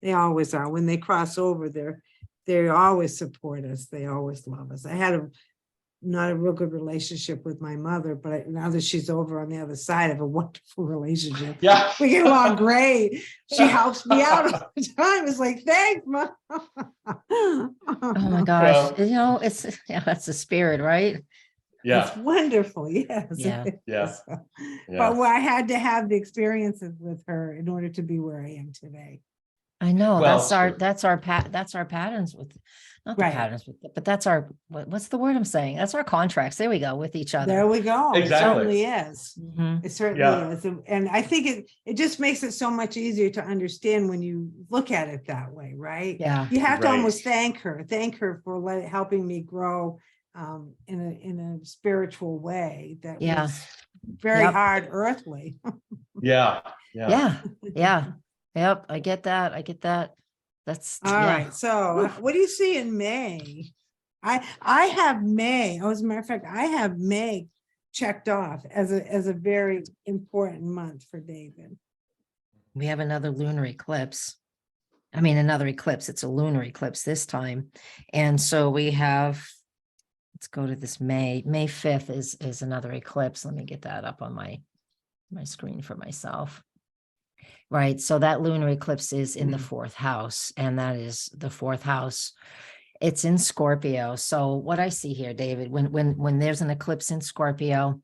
They always are. When they cross over, they always support us. They always love us. I had not a real good relationship with my mother, but now that she's over on the other side, I have a wonderful relationship. Yeah. We get along great. She helps me out all the time. It's like, thanks, Mom. Oh my gosh. That's the spirit, right? Yeah. It's wonderful. Yes. Yeah. Yeah. But I had to have the experiences with her in order to be where I am today. I know Well, that's our patterns with, not the Right. patterns with, but that's our, what's the word I'm saying? That's our contracts. There we go, with each other. There we go. Exactly. It certainly is. Mhm. It certainly Yeah. is. And I think it just makes it so much easier to understand when you look at it that way, right? Yeah. You have to Right. almost thank her for helping me grow in a spiritual way that Yeah. was very Yep. hard earthly. Yeah. Yeah. Yep. I get that. That's All right. So what do you see in May? I have May. As a matter of fact, I have May checked off as a very important month for David. We have another lunar eclipse. I mean, another eclipse. It's a lunar eclipse this time. And so we have, let's go to this May 5th is another eclipse. Let me get that up on my screen for myself. Right. So that lunar eclipse is in the 4th house, and that is the 4th house. It's in Scorpio. So what I see here, David, when there's an eclipse in Scorpio,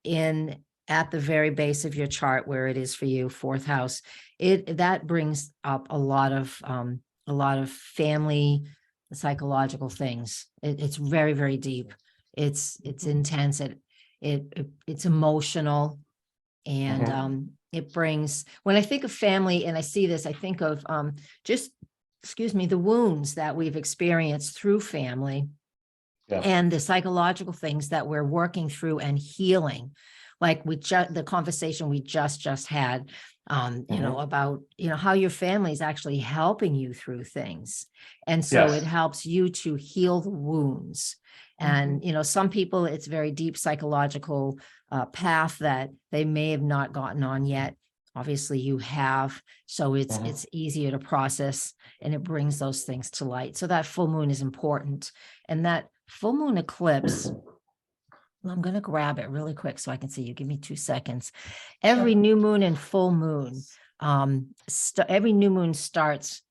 at the very base of your chart where it is for you, 4th house, that brings up a lot of family psychological things. It's very, very deep. It's intense. It's emotional. And it brings, when I think of family and I see this, I think of the wounds that we've experienced through family and the psychological things that we're working through and healing. Like the conversation we just had you know, about, you know, how your family is actually helping you through things. And so Yes. it helps you to heal the wounds. And, you know, some people, it's very deep psychological path that they may have not gotten on yet. Obviously you have, so it's easier to process, and it brings those things to light. So that full moon is important. And that full moon eclipse, I'm going to grab it really quick so I can see you. Give me 2 seconds. Every new moon and full moon, every new moon starts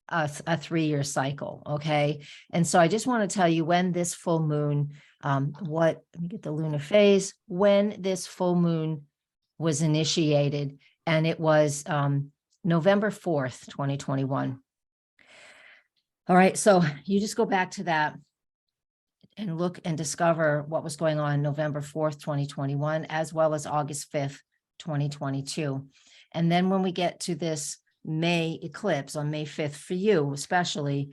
a 3-year cycle. Okay. And so I just want to tell you when this full moon, let me get the lunar phase, when this full moon was initiated, and it was November 4th, 2021. All right. So you just go back to that and look and discover what was going on November 4th, 2021, as well as August 5th, 2022. And then when we get to this May eclipse on May 5th for you, especially,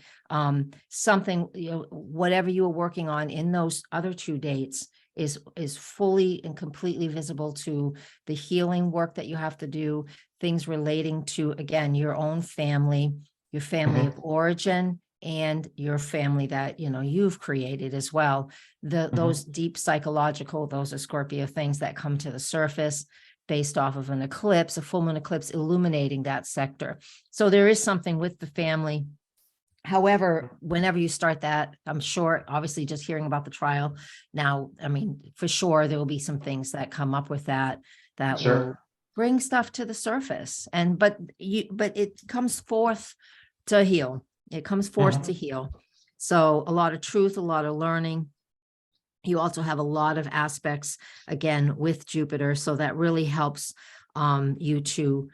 something, you know, whatever you were working on in those other 2 dates is fully and completely visible to the healing work that you have to do, things relating to, again, your own family, your family of origin, and your family that, you know, you've created as well. Those deep psychological, those are Scorpio things that come to the surface based off of an eclipse, a full moon eclipse, illuminating that sector. So there is something with the family. However, whenever you start that, I'm sure, obviously just hearing about the trial now, I mean, for sure, there will be some things that come up with that will bring stuff to the surface. And, but it comes forth to heal. It comes forth to heal. So a lot of truth, a lot of learning. You also have a lot of aspects, again, with Jupiter. So that really helps you to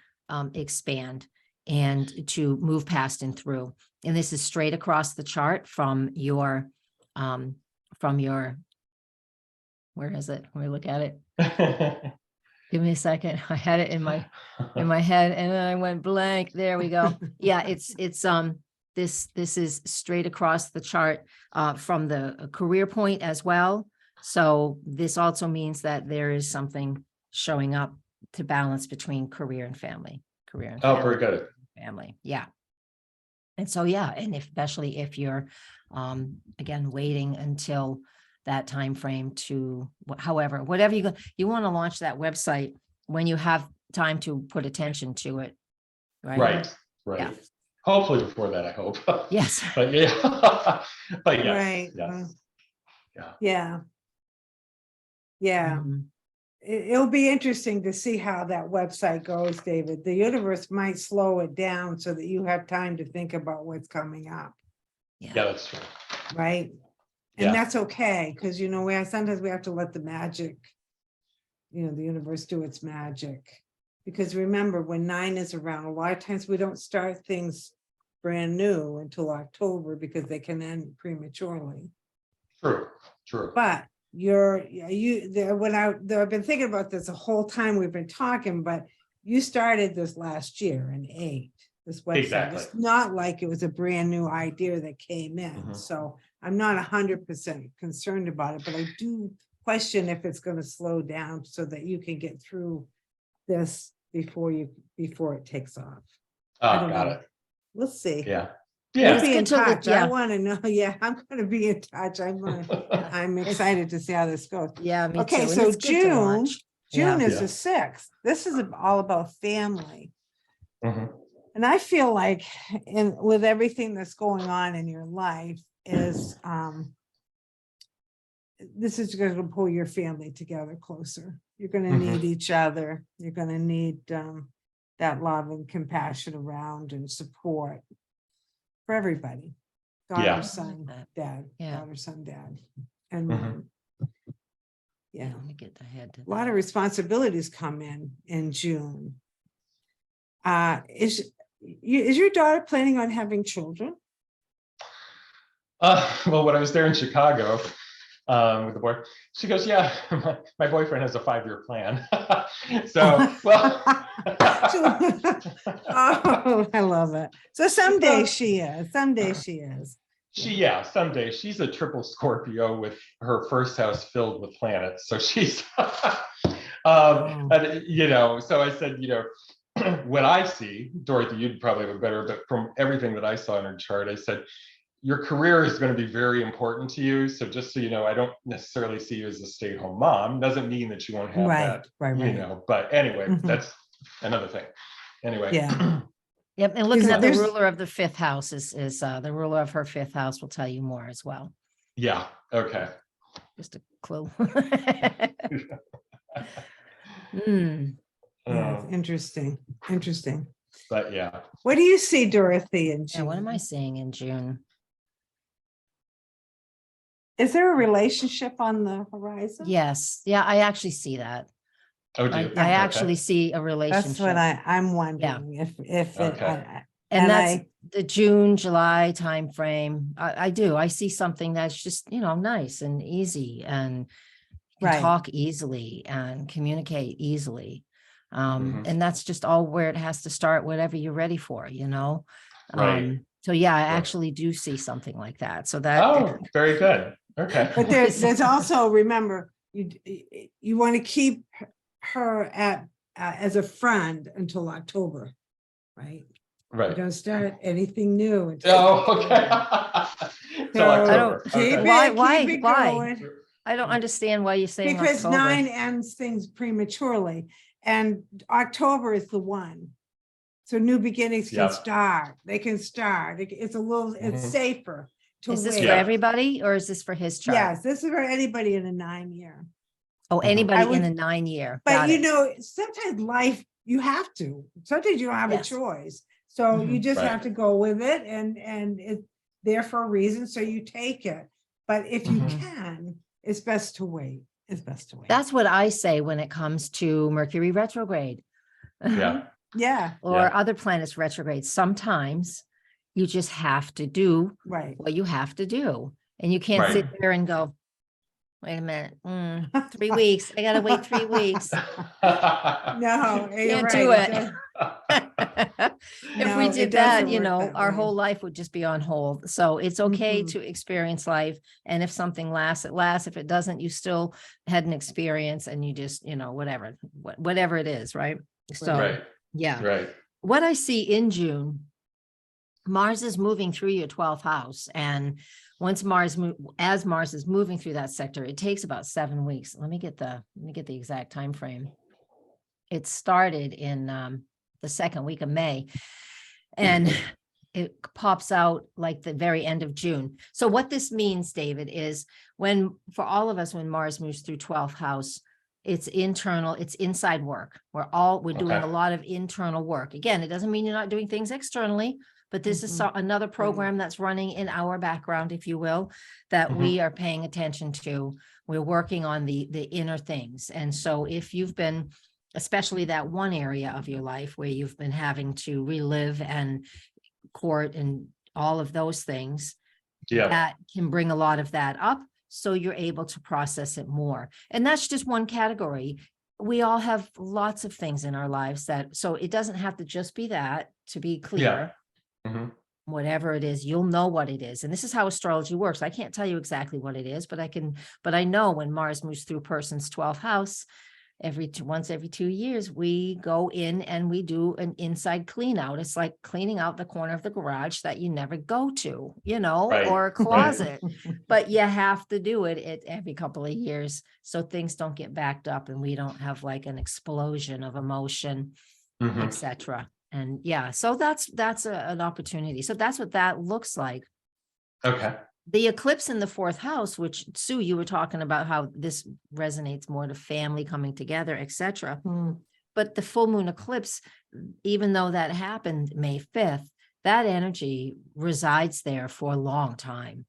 expand and to move past and through. And this is straight across the chart from your, where is it? Let me look at it. Give me a second. I had it in my head and then I went blank. There we go. Yeah, it's this is straight across the chart from the career point as well. So this also means that there is something showing up to balance between career and family. Oh, very good. Family. Yeah. And so, yeah, and especially if you're, again, waiting until that time frame to, however, whatever you want to launch that website when you have time to put attention to it. Right. Right. Yeah. Hopefully before that, I hope. Yes. But yeah. But yes. Right. Yes. Yeah. It'll be interesting to see how that website goes, David. The universe might slow it down so that you have time to think about what's coming up. Yeah, that's true. Right. And that's okay, because, you know, sometimes we have to let the magic, you know, the universe do its magic. Because remember, when 9 is around, a lot of times we don't start things brand new until October because they can end prematurely. True. But I've been thinking about this the whole time we've been talking, but you started this last year in 8, this website. Exactly. It's not like it was a brand new idea that came in. So I'm not 100% concerned about it, but I do question if it's going to slow down so that you can get through this before it takes off. I don't know. It. We'll see. Yeah. We'll be in touch. I want to know. Yeah, I'm going to be in touch. I'm excited to see how this goes. Yeah. Me Okay, too. so June is the 6th. This is all about family. And I feel like with everything that's going on in your life is this is going to pull your family together closer. You're going to need each other. You're going to need that love and compassion around and support for everybody. Daughter, son, dad, daughter, son, dad, and mom. Yeah. Let me get the head to a lot of responsibilities come in June. Is your daughter planning on having children? Well, when I was there in Chicago with the boy, she goes, yeah, my boyfriend has a 5-year plan. So, well. Oh, I love it. So someday she is. Someday. She's a triple Scorpio with her first house filled with planets. So she's, and, you know, so I said, you know, what I see, Dorothy, you'd probably have a better, but from everything that I saw in her chart, I said, your career is going to be very important to you. So just so you know, I don't necessarily see you as a stay-at-home mom. Doesn't mean that you won't have that, you know, but anyway, that's another thing. Anyway. Yeah. Yep. And looking at the there's- ruler of the fifth house is the ruler of her fifth house will tell you more as well. Yeah. Okay. Just a clue. Yeah, it's interesting. Interesting. But yeah. What do you see, Dorothy, in Yeah, June? what am I seeing in June? Is there a relationship on the horizon? Yes. Yeah, I actually see that. Oh, do I you? I Okay. actually see a relationship. That's what I'm wondering if it, Okay. And that's the June, July timeframe. I do. I see something that's just, nice and easy and can Right. talk easily and communicate easily. Mhm. And that's just all where it has to start, whatever you're ready for, Right. So yeah, I Right. actually do see something like that. So that, Oh, very good. Okay. But there's also, remember, you want to keep her as a friend until October, right? You Right. don't start anything new until Oh, okay. Till So, October. keep Okay. it, keep it why? going. I don't understand why you're saying Because October. 9 ends things prematurely, and October is the one. So new beginnings can Yep. start. They can start. It's a little, it's safer to Is this wait. for everybody or is this for his chart? Yes, this is for anybody in a 9-year. Oh, Mhm. anybody in a 9-year. But Got it. sometimes life, you have to. Sometimes you don't have Yes. a choice. So you Mhm. just Right. have to go with it, and it's there for a reason. So you take it. But if you Mhm. can, it's best to wait. It's best to wait. That's what I say when it comes to Mercury retrograde. Yeah. Yeah, Or Yeah. other planets retrograde. Sometimes you just have to do right. what you have to do. And you can't sit there and go, wait a minute, 3 weeks. I gotta wait 3 weeks. No, you're Can't right. do it. does- If we No, it did that, doesn't work that our way. whole life would just be on hold. So it's okay Mhm. to experience life. And if something lasts, it lasts. If it doesn't, you still had an experience and you just, whatever it is, right? So, Right. yeah. Right. What I see in June, Mars is moving through your 12th house. And once as Mars is moving through that sector, it takes about 7 weeks. Let me get the exact time frame. It started in the second week of May, and it pops out like the very end of June. So what this means, David, is for all of us, when Mars moves through 12th house, it's internal, it's inside work. We're doing a lot of internal work. Again, it doesn't mean you're not doing things externally, but this is another program that's running in our background, if you will, that we are paying attention to. We're working on the inner things. And so if you've been, especially that one area of your life where you've been having to relive and court and all of those things, that can bring a lot of that up. So you're able to process it more. And that's just one category. We all have lots of things in our lives so it doesn't have to just be that, to be clear. Mhm. Whatever it is, you'll know what it is. And this is how astrology works. I can't tell you exactly what it is, but I know when Mars moves through a person's 12th house, once every 2 years, we go in and we do an inside clean out. It's like cleaning out the corner of the garage that you never go to, Right. or a closet, but you have to do it every couple of years. So things don't get backed up and we don't have like an explosion of emotion, etc. And yeah, so that's an opportunity. So that's what that looks like. Okay. The eclipse in the 4th house, which Sue, you were talking about how this resonates more to family coming together, etc. But the full moon eclipse, even though that happened May 5th, that energy resides there for a long time.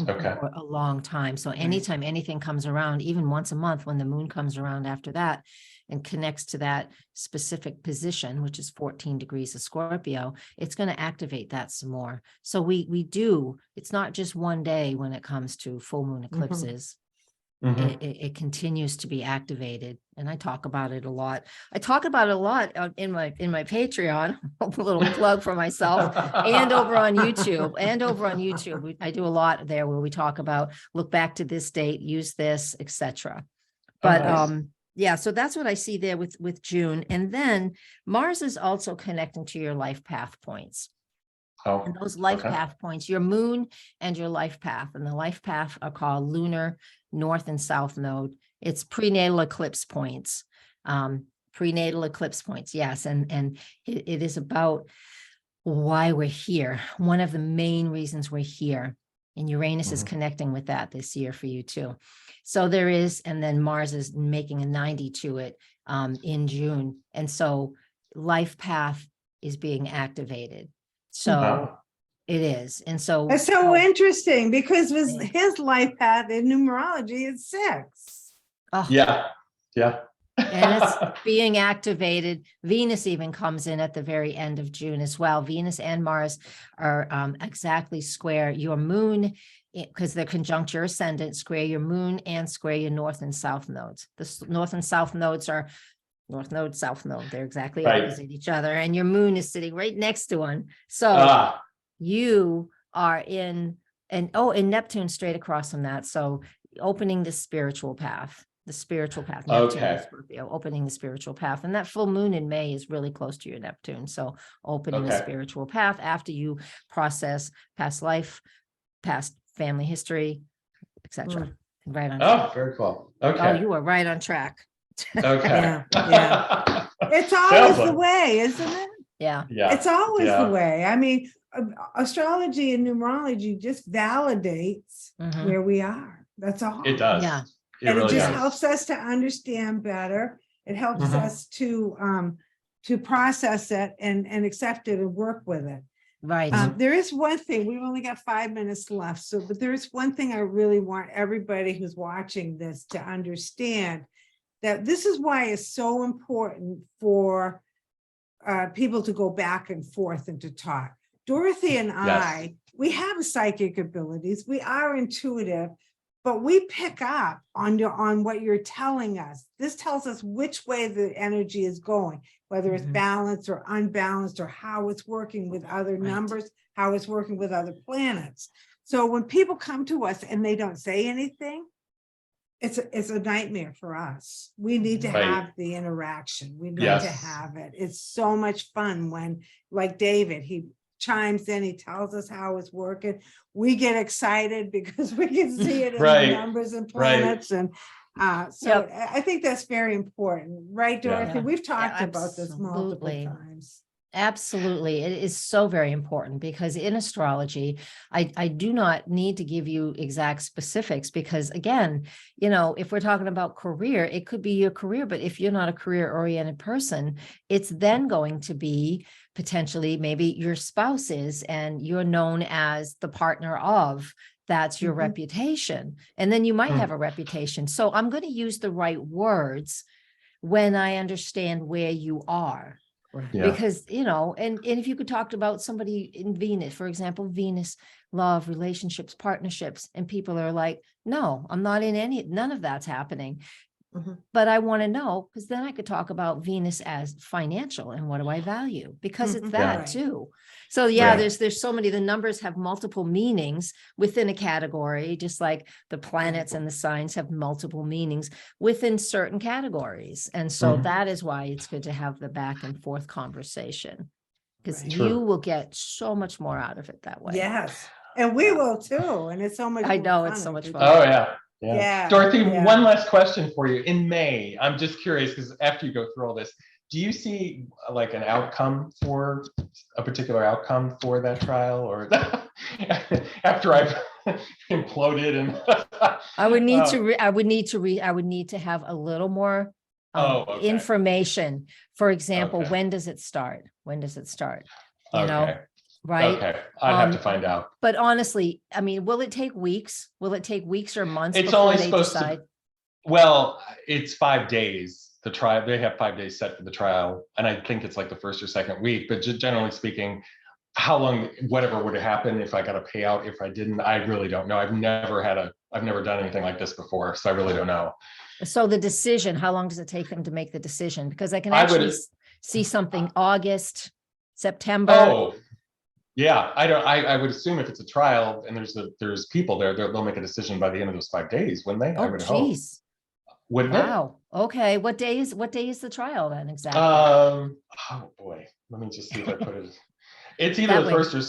Okay. For a long time. So anytime anything comes around, even once a month, when the moon comes around after that and connects to that specific position, which is 14 degrees of Scorpio, it's going to activate that some more. So we do, it's not just one day when it comes to full moon eclipses. It continues to be activated. And I talk about it a lot. I talk about it a lot in my Patreon, a little plug for myself, and over on YouTube. I do a lot there where we talk about, look back to this date, use this, etc. But nice. Yeah, so that's what I see there with June. And then Mars is also connecting to your life path points. Oh, And those life okay. path points, your moon and your life path, and the life path are called lunar north and south node. It's prenatal eclipse points. Prenatal eclipse points, yes. And it is about why we're here. One of the main reasons we're here. And Uranus is connecting with that this year for you too. So there is, and then Mars is making a 90 to it in June. And so life path is being activated. So Wow. it is. And so That's so interesting because Yeah. his life path in numerology is 6. oh, Yeah. Yeah. and it's being activated. Venus even comes in at the very end of June as well. Venus and Mars are exactly square your moon, because they're conjunct your ascendant, square your moon and square your north and south nodes. The north and south nodes are north node, south node. They're exactly Right. opposite each other. And your moon is sitting right next to one. So Ah, you are in, and Neptune straight across from that. So opening the spiritual path. Neptune Okay. and Scorpio, opening the spiritual path. And that full moon in May is really close to your Neptune. So opening the Okay. spiritual path after you process past life, past family history, etc. Right on track. Oh, very cool. Oh, Okay. you are right on track. Okay. Yeah. It's Sounds always the like- way, isn't it? Yeah. Yeah. It's always yeah. the way. I mean, astrology and numerology just validates Mhm. where we are. That's all. It does. Yeah. It And it really just does. helps us to understand better. It helps Mhm. us to process it and accept it and work with it. Right. There is one thing, we've only got 5 minutes left, so, but there is one thing I really want everybody who's watching this to understand, that this is why it's so important for people to go back and forth and to talk. Dorothy and I, we have psychic abilities, we are intuitive, but we pick up on what you're telling us. This tells us which way the energy is going, whether it's Mhm. balanced or unbalanced, or how it's working with other Right. numbers, how it's working with other planets. So when people come to us and they don't say anything, it's a nightmare for us. We need to Right. have the interaction. We need to Yes. have it. It's so much fun when, like David, he chimes in, he tells us how it's working. We get excited because we can see it in Right. the numbers and Right. planets. And so I think that's very important, right, Yeah. Dorothy? Yeah. We've talked Yeah, about this multiple absolutely. times. Absolutely. It is so very important because in astrology, I do not need to give you exact specifics because again, if we're talking about career, it could be your career, but if you're not a career oriented person, it's then going to be potentially maybe your spouse is, and you're known as the partner of, that's your Mhm. reputation. And then you might Hmm. have a reputation. So I'm going to use the right words when I understand where you are. Yeah. Because, and if you could talk about somebody in Venus, for example, Venus, love, relationships, partnerships, and people are like, no, I'm not in none of that's happening. Mhm. But I want to know, because then I could talk about Venus as financial and what do I value? Because it's Mhm. that Right. too. So yeah, Right. there's so many, the numbers have multiple meanings within a category, just like the planets and the signs have multiple meanings within certain categories. And so Mhm. that is why it's good to have the back and forth conversation, because Right. you True. will get so much more out of it that way. Yes, and we Yeah. will too. And it's so much. I more know, it's fun so if much we fun. Oh do. yeah. Yeah. Yeah, Dorothy, yeah. one last question for you. In May, I'm just curious because after you go through all this, do you see like an outcome for a particular outcome for that trial, or after I've imploded and I would need to have a little more okay. information. For example, Okay. when does it start? When does it start? Okay. Right? Okay. I'd have to find out. But honestly, I mean, will it take weeks? Will it take weeks or months It's before only they supposed decide? to. Well, it's 5 days. The trial, they have 5 days set for the trial, and I think it's like the first or second week. But generally speaking, how long, whatever would happen if I got a payout, if I didn't, I really don't know. I've never done anything like this before, so I really don't know. So the decision, how long does it take them to make the decision? Because I can I actually would- see something August, September. Oh, yeah. I would assume if it's a trial and there's people there, they'll make a decision by the end of those 5 days, wouldn't they? I Oh, would hope. geez. wouldn't it? Wow. Okay. What day is the trial then exactly? Oh boy, let me just see if I put it. It's either That the way. first or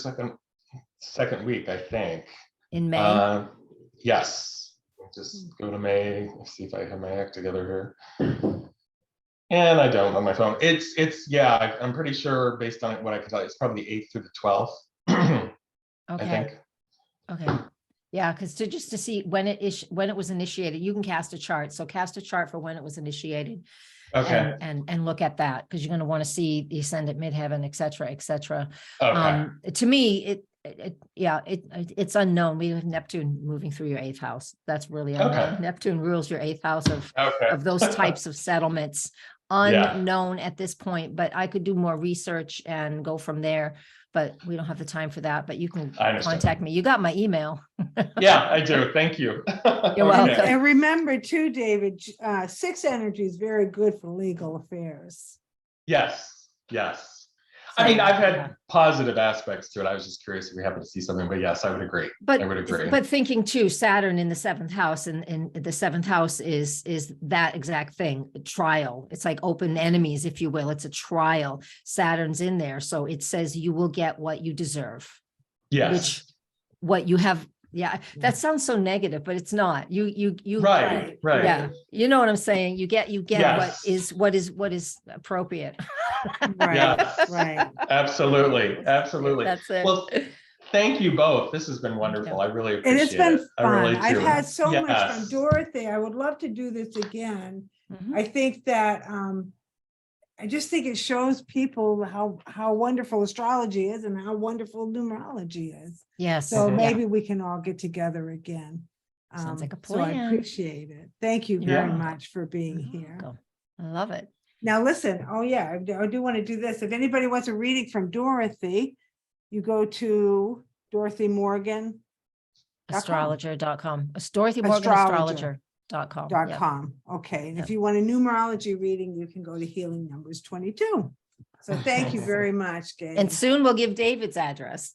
second week, I think. In May? Yes. Just go to May. Let's see if I have my act together here. And I don't on my phone. Yeah, I'm pretty sure based on what I can tell you, it's probably the 8th through the 12th. I Okay. think. Okay. Yeah, because just to see when it was initiated, you can cast a chart. So cast a chart for when it was initiated. Okay. And look at that, because you're going to want to see the ascendant, midheaven, et cetera, et cetera. Okay. To me, it's unknown. We have Neptune moving through your 8th house. That's really unknown. Okay. Neptune rules your 8th house of Okay. those types of settlements. Yeah. Unknown at this point, but I could do more research and go from there. But we don't have the time for that. But you can I understand. contact me. You got my email. Yeah, I do. Thank you. You're welcome. And remember too, David, 6 energy is very good for legal affairs. Yes. Yes. I mean, I've had positive aspects to it. I was just curious if we happen to see something, but yes, I would agree. But, I would agree. but thinking too, Saturn in the 7th house, and the 7th house is that exact thing, a trial. It's like open enemies, if you will. It's a trial. Saturn's in there. So it says you will get what you deserve. Yes. What you have. Yeah, that sounds so negative, but it's not. You Right. Yeah, you know what I'm saying? You get Yes. what is appropriate. Right. Yes. Right. Absolutely. Absolutely. That's it. Well, thank you both. This has been wonderful. I really And appreciate it's been it. I fun. really I've do. had so much Yes. from Dorothy. I would love to do this again. Mhm. I think that I just think it shows people how wonderful astrology is and how wonderful numerology is. Yes. So yeah. maybe we can all get together again. Sounds like a So I plan. appreciate it. Thank you very Yeah. much for being You're here. welcome. I love it. Now, listen, oh yeah, I do want to do this. If anybody wants a reading from Dorothy, you go to Dorothy Morgan. Astrologer.com. Dorothy Morgan Astrologer.com. .com. Okay. And if Yep. you want a numerology reading, you can go to Healing Numbers 22. So thank you very much, Gabe. And soon we'll give David's address.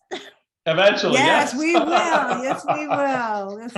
Eventually, Yes, yes. we will. Yes, we will. Yes,